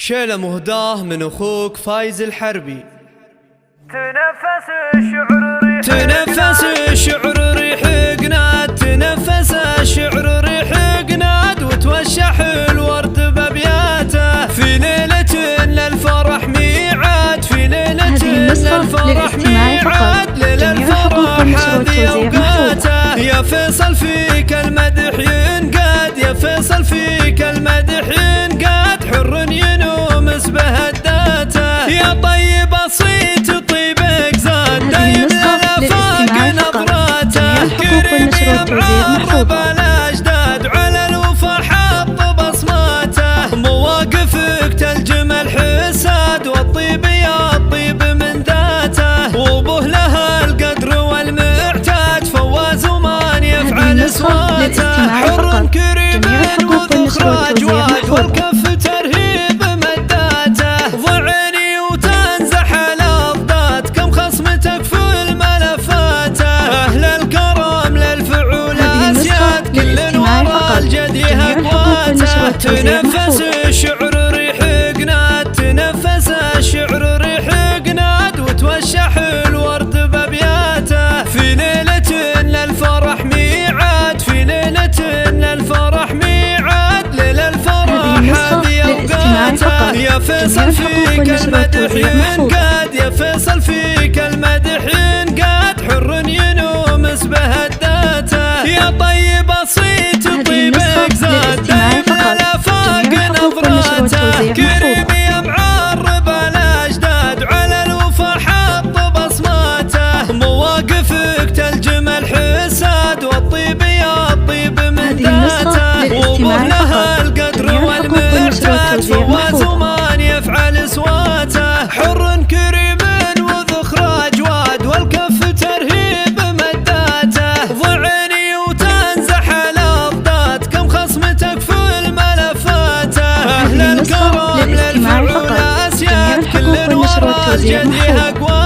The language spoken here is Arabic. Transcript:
شيلة مهداه من أخوك فايز الحربي. تنفس الشعر ريح قناد، تنفس الشعر ريح قناد، وتوشح الورد بأبياته في ليلة للفرح ميعاد، في ليلة للفرح ميعاد، ليلة الفرح هذه أوقاته. يا فيصل فيك المدح ينقاد، يا فيصل فيك المدح ينقاد، حر ينومس بهداته. يا طيب صيت طيبك زاد دايم للافاق نظراته، كريم يا معرب الاجداد على الوفا حط بصماته. مواقفك تلجم الحساد والطيب يا الطيب من ذاته، وبه لها القدر والمعتاد فواز ومن يفعل سواته. حر كريم وذو اخراج واد والكف ترهيب مداته، ضعني وتنزح الأضداد كم خصمتك في الملفات. أهل الكرم للفعول أسياد كل ورا الجدي هقواته. تنفس الشعر ريح قناد، تنفس الشعر ريح قناد، وتوشح الورد بأبياته في ليلة للفرح ميعاد، في ليلة للفرح ميعاد، ليلة الفرح هذه أوقاته. يا فيصل فيك المدح ينقاد، يا فيصل فيك المدح ينقاد، حر ينومس بهداته. يا طيب صيت طيبك زاد دايم للافاق نظراته، كريم يا معرب الاجداد على الوفا حط بصماته. مواقفك تلجم الحساد والطيب يا الطيب من ذاته، وبه لها القدر والمعتاد فواز ومن يفعل سواته. حر كريم وذو اخراج واد والكف ترهيب مداته، ضعني وتنزح الأضداد كم خصمتك في الملفات. أهل الكرم للفعول أسياد كل ورا الجدي أقوى.